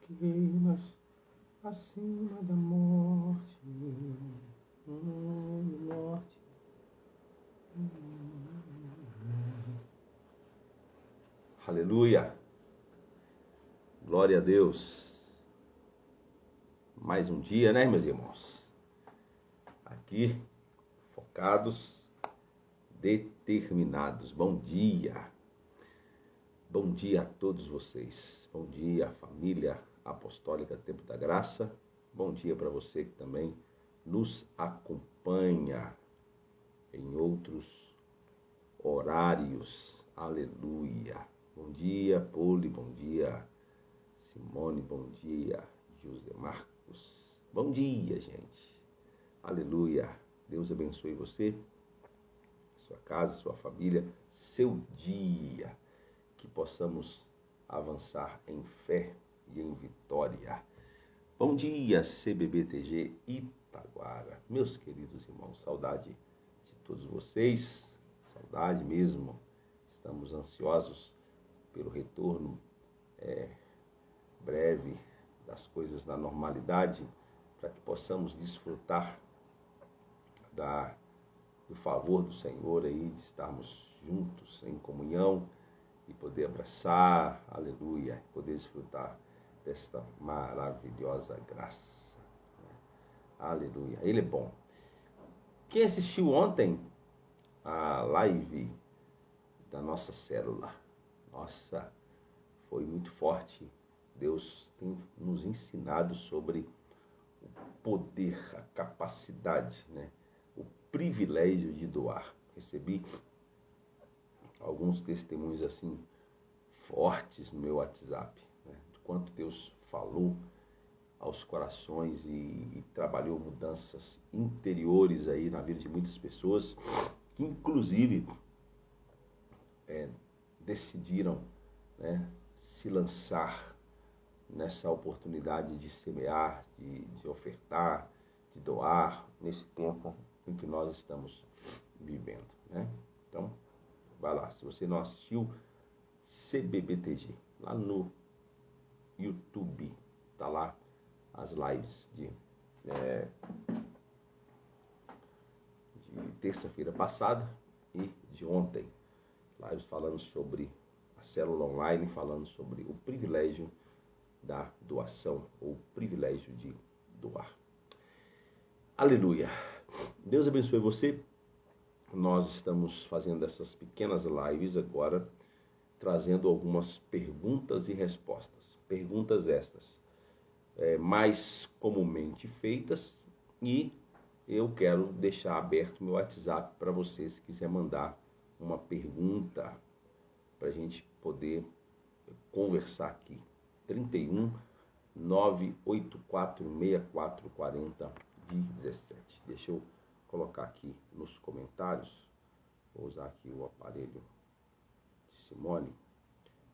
pequenas, acima da morte, morte. Aleluia, glória a Deus. Mais um dia, né, meus irmãos? Aqui, focados, determinados. Bom dia. Bom dia a todos vocês. Bom dia, família apostólica Tempo da Graça. Bom dia para você que também nos acompanha em outros horários. Aleluia. Bom dia, Poli. Bom dia, Simone. Bom dia, José Marcos. Bom dia, gente. Aleluia. Deus abençoe você, sua casa, sua família, seu dia. Que possamos avançar em fé e em vitória. Bom dia, CBBTG Itaguara. Meus queridos irmãos, saudade de todos vocês. Saudade mesmo. Estamos ansiosos pelo retorno breve das coisas na normalidade, para que possamos desfrutar do favor do Senhor aí, de estarmos juntos em comunhão e poder abraçar, aleluia, poder desfrutar desta maravilhosa graça. Aleluia, Ele é bom. Quem assistiu ontem a live da nossa célula, nossa, foi muito forte. Deus tem nos ensinado sobre o poder, a capacidade, né? O privilégio de doar. Recebi alguns testemunhos assim fortes no meu WhatsApp, né? De quanto Deus falou aos corações e trabalhou mudanças interiores aí na vida de muitas pessoas, que inclusive decidiram, né, se lançar nessa oportunidade de semear, de ofertar, de doar, nesse tempo em que nós estamos vivendo, né? Então, vai lá, se você não assistiu, CBBTG, lá no YouTube, tá lá as lives de terça-feira passada e de ontem, lives falando sobre a célula online, falando sobre o privilégio da doação, ou o privilégio de doar. Aleluia. Deus abençoe você. Nós estamos fazendo essas pequenas lives agora, trazendo algumas perguntas e respostas. Perguntas estas, mais comumente feitas, e eu quero deixar aberto meu WhatsApp para você, se quiser mandar uma pergunta, para a gente poder conversar aqui. 31 984 64 40 17. Deixa eu colocar aqui nos comentários. Vou usar aqui o aparelho de Simone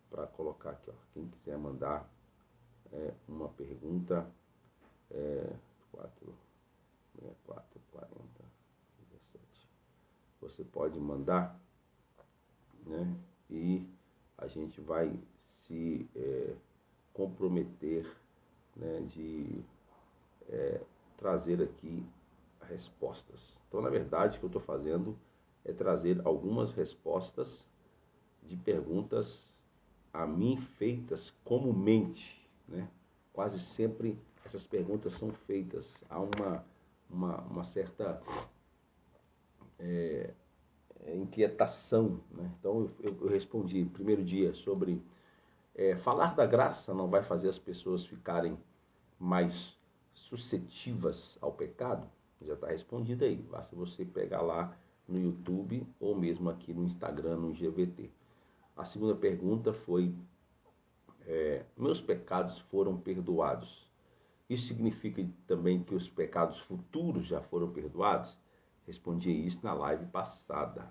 para colocar aqui, ó. Quem quiser mandar uma pergunta, 64 40 17. Você pode mandar, né? E a gente vai se comprometer, né, de trazer aqui respostas. Então, na verdade, o que eu estou fazendo é trazer algumas respostas de perguntas a mim feitas comumente, né? Quase sempre essas perguntas são feitas. Há uma certa inquietação, né? Então, eu respondi primeiro dia sobre falar da graça não vai fazer as pessoas ficarem mais suscetíveis ao pecado? Já está respondido aí. Basta você pegar lá no YouTube ou mesmo aqui no Instagram, no IGVT. A segunda pergunta foi: meus pecados foram perdoados. Isso significa também que os pecados futuros já foram perdoados? Respondi isso na live passada.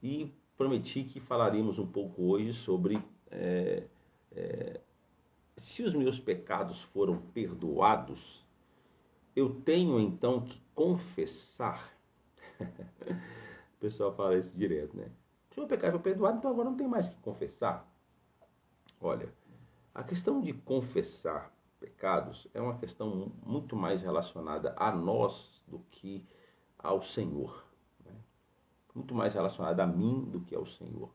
E prometi que falaríamos um pouco hoje sobre se os meus pecados foram perdoados, eu tenho então que confessar. O pessoal fala isso direto, né? Se o meu pecado foi perdoado, então agora não tem mais que confessar. Olha, a questão de confessar pecados é uma questão muito mais relacionada a nós do que ao Senhor, né? Muito mais relacionada a mim do que ao Senhor.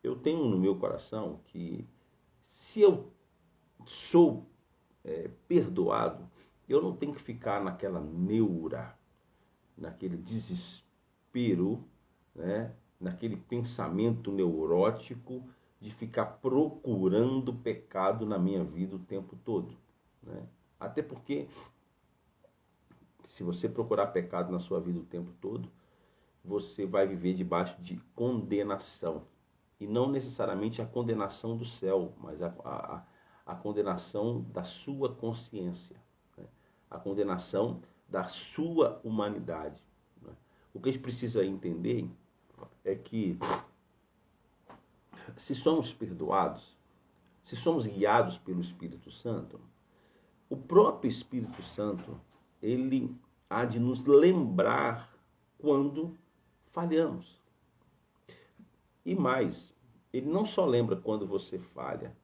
Eu tenho no meu coração que se eu sou perdoado, eu não tenho que ficar naquela neura, naquele desespero, né? Naquele pensamento neurótico de ficar procurando pecado na minha vida o tempo todo, né? Até porque, se você procurar pecado na sua vida o tempo todo, você vai viver debaixo de condenação. E não necessariamente a condenação do céu, mas a condenação da sua consciência, né? A condenação da sua humanidade, né? O que a gente precisa entender é que, se somos perdoados, se somos guiados pelo Espírito Santo, o próprio Espírito Santo, ele há de nos lembrar quando falhamos. E mais, ele não só lembra quando você falha,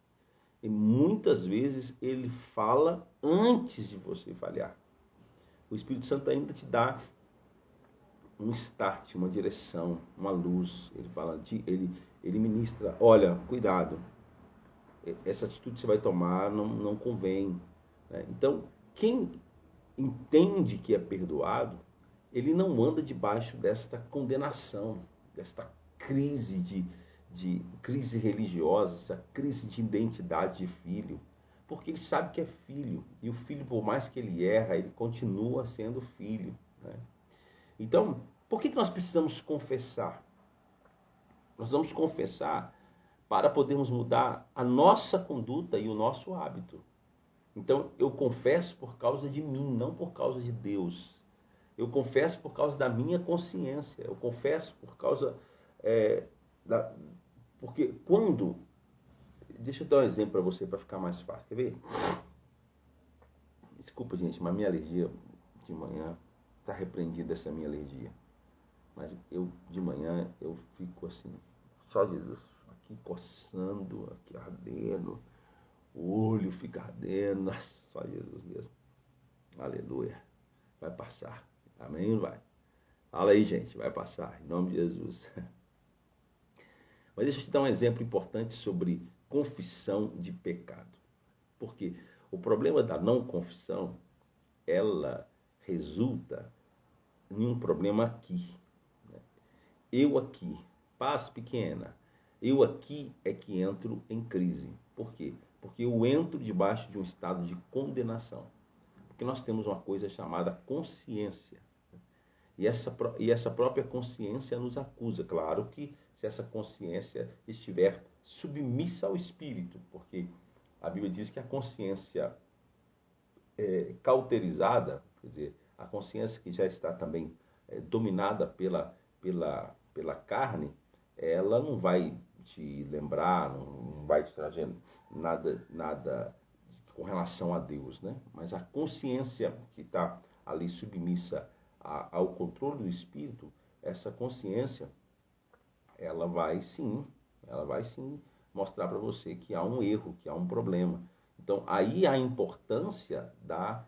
e muitas vezes ele fala antes de você falhar. O Espírito Santo ainda te dá um start, uma direção, uma luz. Ele fala, ele ministra, olha, cuidado, essa atitude que você vai tomar não convém, né? Então, quem entende que é perdoado, ele não anda debaixo desta condenação, desta crise de crise religiosa, essa crise de identidade de filho, porque ele sabe que é filho, e o filho, por mais que ele erra, ele continua sendo filho, né? Então, por que nós precisamos confessar? Nós vamos confessar para podermos mudar a nossa conduta e o nosso hábito. Então, eu confesso por causa de mim, não por causa de Deus. Eu confesso por causa da minha consciência. Eu confesso por causa porque quando... Deixa eu dar um exemplo para você, para ficar mais fácil. Quer ver? Desculpa, gente, mas minha alergia de manhã está repreendida, essa minha alergia. Mas de manhã, eu fico assim, só Jesus, aqui coçando, aqui ardendo, o olho fica ardendo, nossa, só Jesus mesmo. Aleluia. Vai passar. Amém? Vai. Fala aí, gente, vai passar, em nome de Jesus. Mas deixa eu te dar um exemplo importante sobre confissão de pecado. Porque o problema da não confissão, ela resulta em um problema aqui. Eu aqui, paz pequena, eu aqui é que entro em crise. Por quê? Porque eu entro debaixo de um estado de condenação. Porque nós temos uma coisa chamada consciência. E essa própria consciência nos acusa. Claro que se essa consciência estiver submissa ao Espírito, porque a Bíblia diz que a consciência cauterizada, quer dizer, a consciência que já está também dominada pela carne, ela não vai te lembrar, não vai te trazer nada com relação a Deus, né? Mas a consciência que está ali submissa ao controle do Espírito, essa consciência, ela vai sim mostrar para você que há um erro, que há um problema. Então, aí a importância da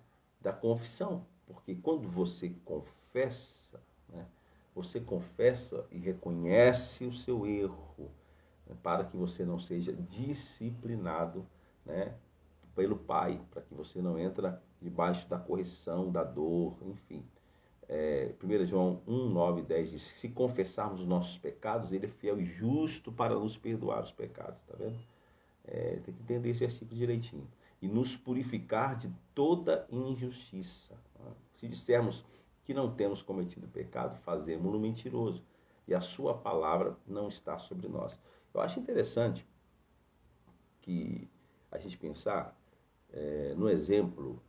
confissão, porque quando você confessa, né, você confessa e reconhece o seu erro, né, para que você não seja disciplinado, né, pelo Pai, para que você não entre debaixo da correção, da dor, enfim. 1 João 1, 9 e 10 diz: se confessarmos os nossos pecados, ele é fiel e justo para nos perdoar os pecados. Tá vendo? Tem que entender esse versículo direitinho. E nos purificar de toda injustiça. Se dissermos que não temos cometido pecado, fazemos-no mentiroso, e a sua palavra não está sobre nós. Eu acho interessante que a gente pensar no exemplo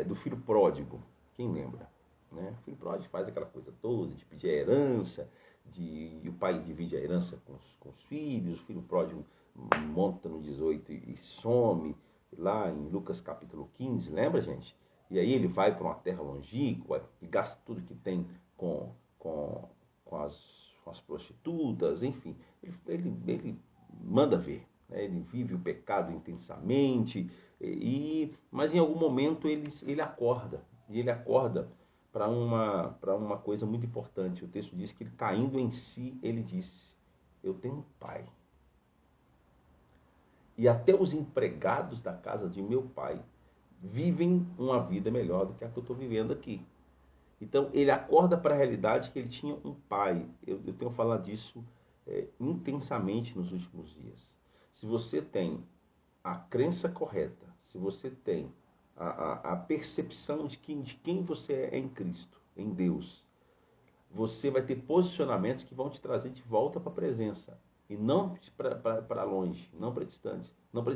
do filho pródigo. Quem lembra? Né? O filho pródigo faz aquela coisa toda de pedir a herança, e o pai divide a herança com os filhos, o filho pródigo monta no 18 e some, lá em Lucas capítulo 15, lembra, gente? E aí ele vai para uma terra longínqua e gasta tudo que tem com as prostitutas, enfim, ele manda ver. né? Ele vive o pecado intensamente, mas em algum momento ele acorda, e ele acorda para uma coisa muito importante. O texto diz que ele, caindo em si, ele disse: eu tenho um pai. E até os empregados da casa de meu pai vivem uma vida melhor do que a que eu estou vivendo aqui. Então, ele acorda para a realidade que ele tinha um pai. Eu tenho falado disso intensamente nos últimos dias. Se você tem a crença correta, se você tem a percepção de quem você é em Cristo, em Deus, você vai ter posicionamentos que vão te trazer de volta para a presença. E não para longe, não para distante, não para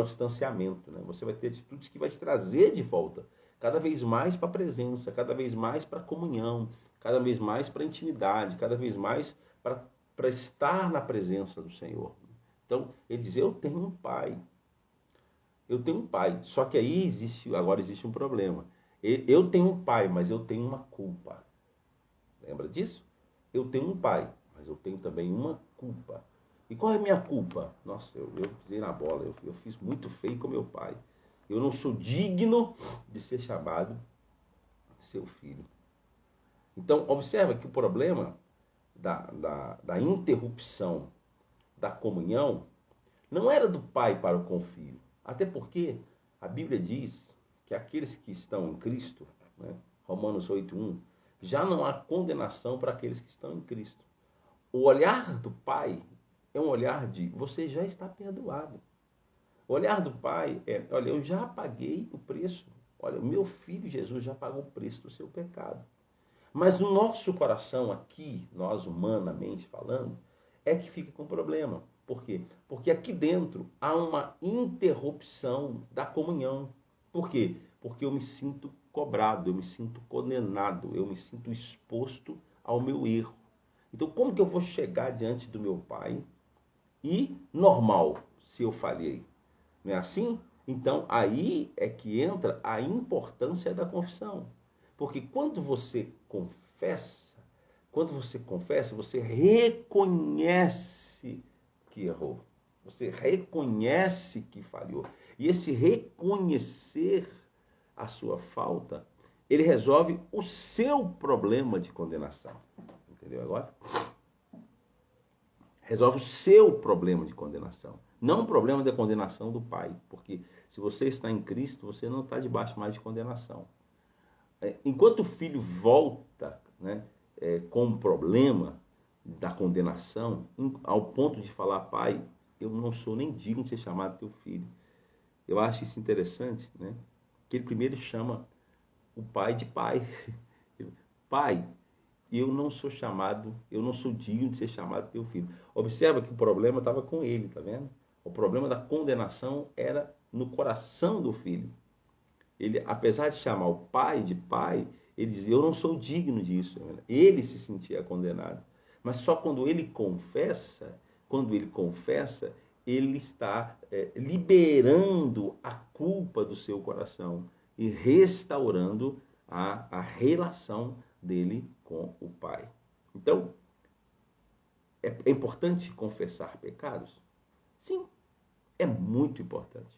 o distanciamento. Né? Você vai ter atitudes que vai te trazer de volta, cada vez mais para a presença, cada vez mais para a comunhão, cada vez mais para a intimidade, cada vez mais para estar na presença do Senhor. Então, ele diz: eu tenho um pai. Eu tenho um pai. Só que aí agora existe um problema. Eu tenho um pai, mas eu tenho uma culpa. Lembra disso? Eu tenho um pai, mas eu tenho também uma culpa. E qual é a minha culpa? Nossa, eu pisei na bola, eu fiz muito feio com meu pai. Eu não sou digno de ser chamado seu filho. Então, observa que o problema da interrupção da comunhão não era do pai para com o filho. Até porque a Bíblia diz que aqueles que estão em Cristo, né, Romanos 8:1, já não há condenação para aqueles que estão em Cristo. O olhar do pai é um olhar de: você já está perdoado. O olhar do pai é: olha, eu já paguei o preço. Olha, o meu filho Jesus já pagou o preço do seu pecado. Mas no nosso coração aqui, nós humanamente falando, é que fica com problema. Por quê? Porque aqui dentro há uma interrupção da comunhão. Por quê? Porque eu me sinto cobrado, eu me sinto condenado, eu me sinto exposto ao meu erro. Então, como que eu vou chegar diante do meu pai e normal se eu falhei? Não é assim? Então, aí é que entra a importância da confissão. Porque quando você confessa, você reconhece que errou. Você reconhece que falhou. E esse reconhecer a sua falta, ele resolve o seu problema de condenação. Entendeu agora? Resolve o seu problema de condenação. Não o problema da condenação do pai. Porque se você está em Cristo, você não está debaixo mais de condenação. Enquanto o filho volta, né, com o problema da condenação, ao ponto de falar: pai, eu não sou nem digno de ser chamado teu filho. Eu acho isso interessante, né? Que ele primeiro chama o pai de pai. Pai, eu não sou digno de ser chamado teu filho. Observa que o problema estava com ele, tá vendo? O problema da condenação era no coração do filho. Ele, apesar de chamar o pai de pai, ele dizia: eu não sou digno disso. Ele se sentia condenado. Mas só quando ele confessa, ele está liberando a culpa do seu coração e restaurando a relação dele com o pai. Então, é importante confessar pecados? Sim, é muito importante.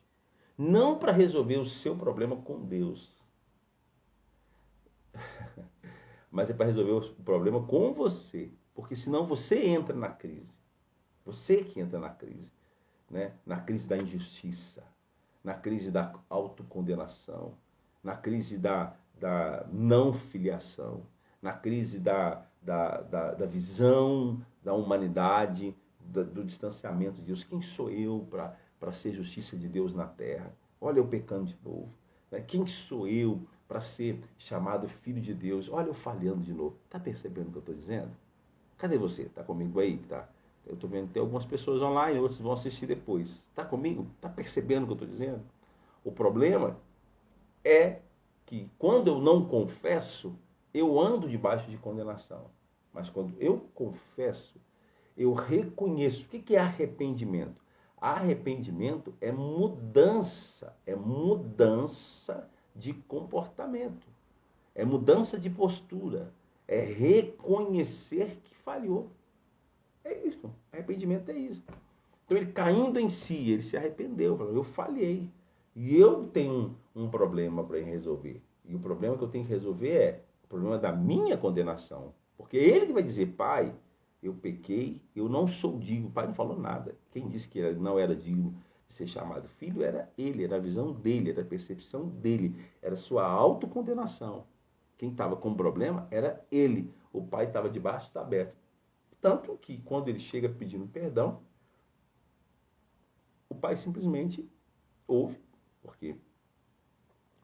Não para resolver o seu problema com Deus, mas é para resolver o problema com você. Porque senão você entra na crise. Você que entra na crise. Né? Na crise da injustiça, na crise da autocondenação, na crise da não filiação, na crise da visão da humanidade, do distanciamento de Deus. Quem sou eu para ser justiça de Deus na terra? Olha eu pecando de novo. Né? Quem sou eu para ser chamado filho de Deus? Olha eu falhando de novo. Está percebendo o que eu estou dizendo? Cadê você? Está comigo aí? Tá? Eu estou vendo que tem algumas pessoas online, outros vão assistir depois. Está comigo? Está percebendo o que eu estou dizendo? O problema é que quando eu não confesso, eu ando debaixo de condenação. Mas quando eu confesso, eu reconheço. O que é arrependimento? Arrependimento é mudança de comportamento, é mudança de postura, é reconhecer que falhou. É isso, arrependimento é isso. Então ele caindo em si, ele se arrependeu, falou, eu falhei. E eu tenho um problema para resolver. E o problema que eu tenho que resolver é o problema da minha condenação. Porque é ele que vai dizer, pai, eu pequei, eu não sou digno. O pai não falou nada. Quem disse que não era digno de ser chamado filho era ele, era a visão dele, era a percepção dele, era a sua autocondenação. Quem estava com problema era ele. O pai estava debaixo, está aberto. Tanto que quando ele chega pedindo perdão, o pai simplesmente ouve, porque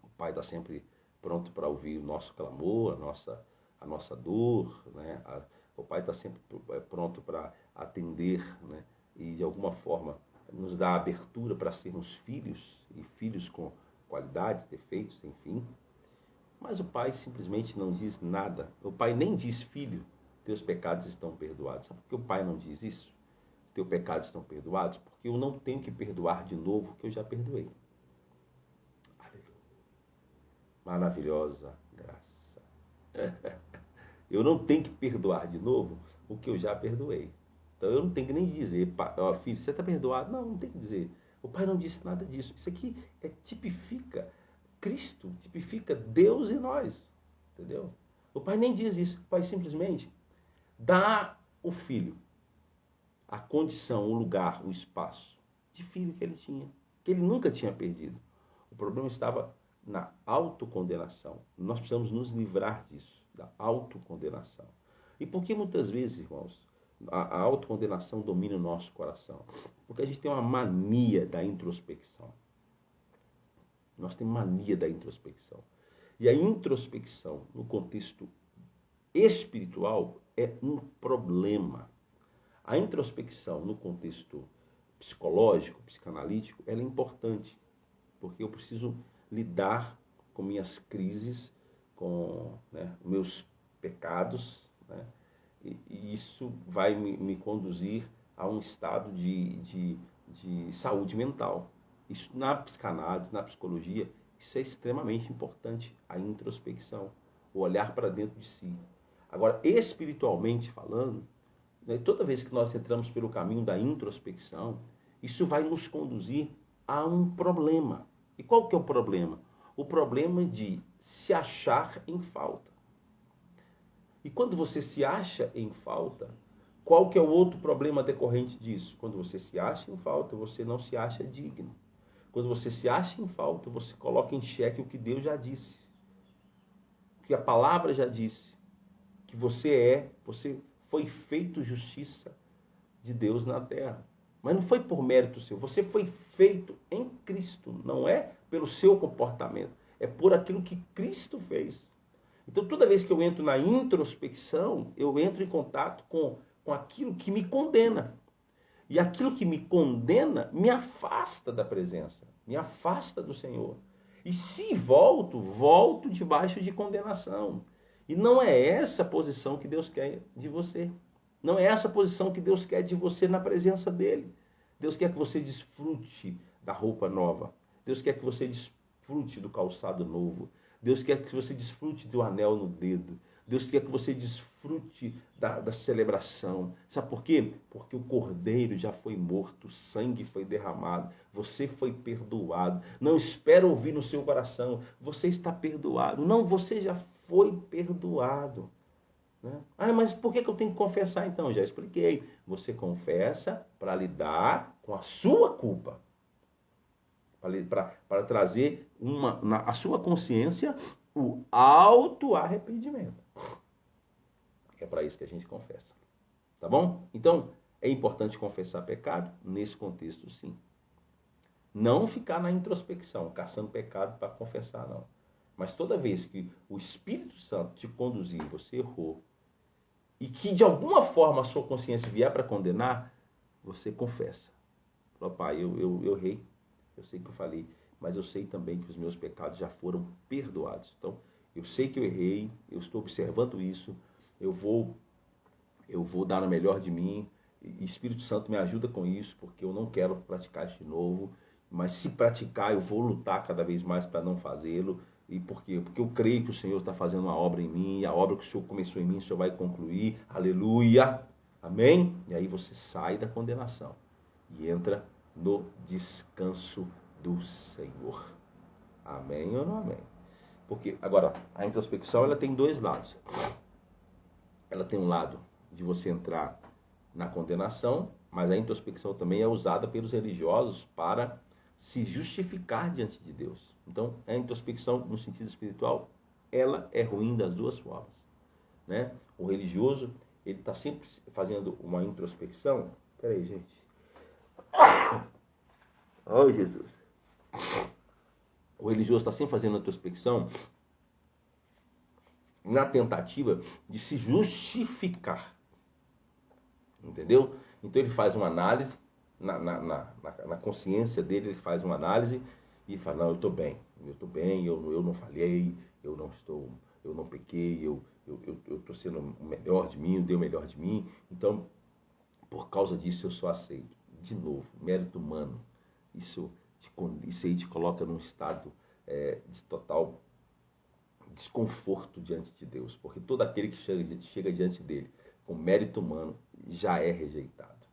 o pai está sempre pronto para ouvir o nosso clamor, a nossa dor, né? O pai está sempre pronto para atender, né? E de alguma forma nos dá abertura para sermos filhos, e filhos com qualidades, defeitos, enfim. Mas o pai simplesmente não diz nada. O pai nem diz, filho, teus pecados estão perdoados. Sabe por que o pai não diz isso? Teus pecados estão perdoados? Porque eu não tenho que perdoar de novo o que eu já perdoei. Maravilhosa graça. Eu não tenho que perdoar de novo o que eu já perdoei. Então eu não tenho que nem dizer, filho, você está perdoado? Não, não tem que dizer. O pai não disse nada disso. Isso aqui tipifica Cristo, tipifica Deus em nós. Entendeu? O pai nem diz isso. O pai simplesmente dá o filho a condição, o lugar, o espaço de filho que ele tinha, que ele nunca tinha perdido. O problema estava na autocondenação. Nós precisamos nos livrar disso, da autocondenação. E por que muitas vezes, irmãos, a autocondenação domina o nosso coração? Porque a gente tem uma mania da introspecção. Nós temos mania da introspecção. E a introspecção, no contexto espiritual, é um problema. A introspecção, no contexto psicológico, psicanalítico, ela é importante, porque eu preciso lidar com minhas crises, com meus pecados, né? E isso vai me conduzir a um estado de saúde mental. Isso na psicanálise, na psicologia, isso é extremamente importante, a introspecção, o olhar para dentro de si. Agora, espiritualmente falando, toda vez que nós entramos pelo caminho da introspecção, isso vai nos conduzir a um problema. E qual que é o problema? O problema de se achar em falta. E quando você se acha em falta, qual que é o outro problema decorrente disso? Quando você se acha em falta, você não se acha digno. Quando você se acha em falta, você coloca em xeque o que Deus já disse. O que a palavra já disse. Que você foi feito justiça de Deus na terra. Mas não foi por mérito seu. Você foi feito em Cristo. Não é pelo seu comportamento. É por aquilo que Cristo fez. Então, toda vez que eu entro na introspecção, eu entro em contato com aquilo que me condena. E aquilo que me condena me afasta da presença. Me afasta do Senhor. E se volto debaixo de condenação. E não é essa a posição que Deus quer de você. Não é essa a posição que Deus quer de você na presença dEle. Deus quer que você desfrute da roupa nova. Deus quer que você desfrute do calçado novo. Deus quer que você desfrute do anel no dedo. Deus quer que você desfrute da celebração. Sabe por quê? Porque o cordeiro já foi morto, o sangue foi derramado, você foi perdoado. Não espera ouvir no seu coração, você está perdoado. Não, você já foi perdoado. Né? Mas por que eu tenho que confessar então? Já expliquei. Você confessa para lidar com a sua culpa. Para trazer a sua consciência o auto-arrependimento. É para isso que a gente confessa. Tá bom? Então, é importante confessar pecado nesse contexto, sim. Não ficar na introspecção, caçando pecado para confessar, não. Mas toda vez que o Espírito Santo te conduzir, você errou, e que de alguma forma a sua consciência vier para condenar, você confessa. Fala, pai, eu errei, eu sei que eu falei, mas eu sei também que os meus pecados já foram perdoados. Então, eu sei que eu errei, eu estou observando isso, eu vou dar o melhor de mim, e Espírito Santo me ajuda com isso, porque eu não quero praticar isso de novo, mas se praticar, eu vou lutar cada vez mais para não fazê-lo. E por quê? Porque eu creio que o Senhor está fazendo uma obra em mim, e a obra que o Senhor começou em mim, o Senhor vai concluir. Aleluia! Amém? E aí você sai da condenação. e entra no descanso do Senhor. Amém ou não amém? Porque, agora, a introspecção ela tem dois lados. Ela tem um lado de você entrar na condenação, mas a introspecção também é usada pelos religiosos para se justificar diante de Deus. Então, a introspecção, no sentido espiritual, ela é ruim das duas formas, né? O religioso, ele está sempre fazendo uma introspecção. Peraí, gente. Oh, Jesus. O religioso está sempre fazendo uma introspecção na tentativa de se justificar. Entendeu? Então ele faz uma análise, na consciência dele, ele faz uma análise e fala, não, eu estou bem, eu não falhei, eu não pequei, eu estou sendo o melhor de mim, eu dei o melhor de mim, então, por causa disso eu sou aceito. De novo, mérito humano, isso aí te coloca num estado de total desconforto diante de Deus, porque todo aquele que chega diante dele com mérito humano já é rejeitado,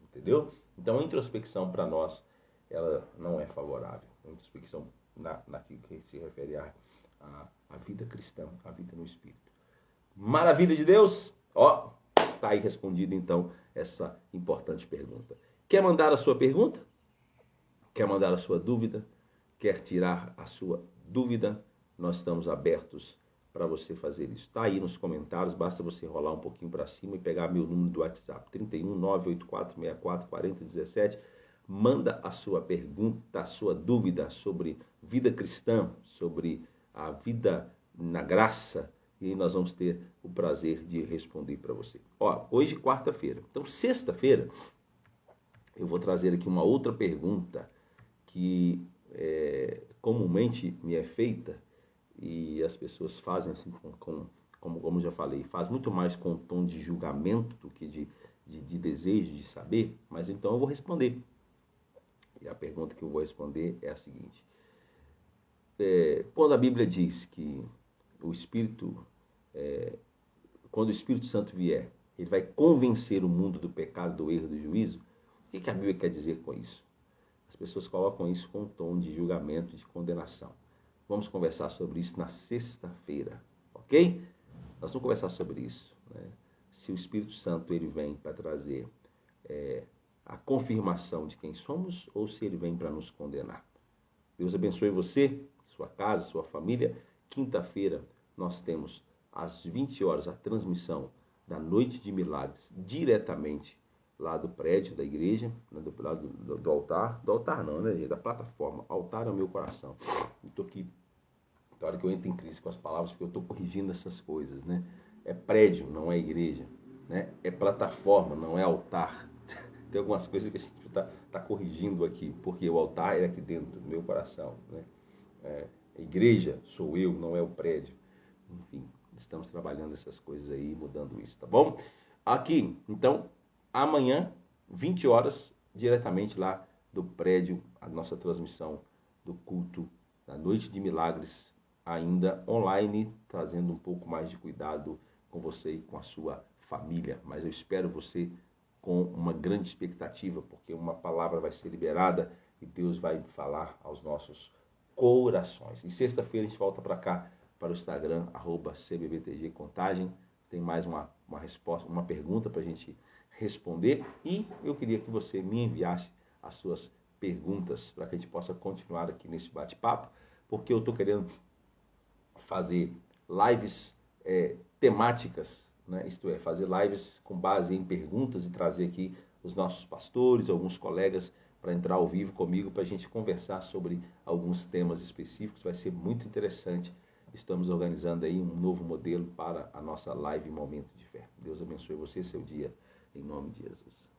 entendeu? Então a introspecção para nós, ela não é favorável. A introspecção naquilo que se refere à vida cristã, à vida no Espírito. Maravilha de Deus? Ó, tá aí respondida então essa importante pergunta. Quer mandar a sua pergunta? Quer mandar a sua dúvida? Quer tirar a sua dúvida? Nós estamos abertos para você fazer isso. Está aí nos comentários, basta você rolar um pouquinho para cima e pegar meu número do WhatsApp, 31 984 64 40 17. Manda a sua pergunta, a sua dúvida sobre vida cristã, sobre a vida na graça, e nós vamos ter o prazer de responder para você. Ó, hoje é quarta-feira, então sexta-feira eu vou trazer aqui uma outra pergunta que comumente me é feita, e as pessoas fazem assim, como já falei, faz muito mais com tom de julgamento do que de desejo de saber, mas então eu vou responder. E a pergunta que eu vou responder é a seguinte. Quando a Bíblia diz que o Espírito, quando o Espírito Santo vier, ele vai convencer o mundo do pecado, do erro, do juízo, o que a Bíblia quer dizer com isso? As pessoas colocam isso com um tom de julgamento, de condenação. Vamos conversar sobre isso na sexta-feira, ok? Nós vamos conversar sobre isso, né? Se o Espírito Santo ele vem para trazer a confirmação de quem somos ou se ele vem para nos condenar. Deus abençoe você, sua casa, sua família. Quinta-feira nós temos às 20 horas a transmissão da Noite de Milagres, diretamente lá do prédio da igreja, né, do altar. Do altar não, né, da plataforma. Altar é o meu coração. Estou aqui, na hora que eu entro em crise com as palavras, porque eu estou corrigindo essas coisas, né? É prédio, não é igreja, né? É plataforma, não é altar. Tem algumas coisas que a gente está corrigindo aqui, porque o altar é aqui dentro do meu coração, né? A igreja sou eu, não é o prédio. Enfim, estamos trabalhando essas coisas aí, mudando isso, tá bom? Aqui, então, amanhã, 20 horas, diretamente lá do prédio, a nossa transmissão do culto da Noite de Milagres, ainda online, trazendo um pouco mais de cuidado com você e com a sua família. Mas eu espero você com uma grande expectativa, porque uma palavra vai ser liberada e Deus vai falar aos nossos corações. E sexta-feira a gente volta para cá, para o Instagram, @cbbtgcontagem. Tem mais uma resposta, uma pergunta para a gente responder. E eu queria que você me enviasse as suas perguntas para que a gente possa continuar aqui nesse bate-papo, porque eu estou querendo fazer lives temáticas, né? Isto é, fazer lives com base em perguntas e trazer aqui os nossos pastores, alguns colegas, para entrar ao vivo comigo, para a gente conversar sobre alguns temas específicos. Vai ser muito interessante. Estamos organizando aí um novo modelo para a nossa live Momento de Fé. Deus abençoe você, seu dia, em nome de Jesus.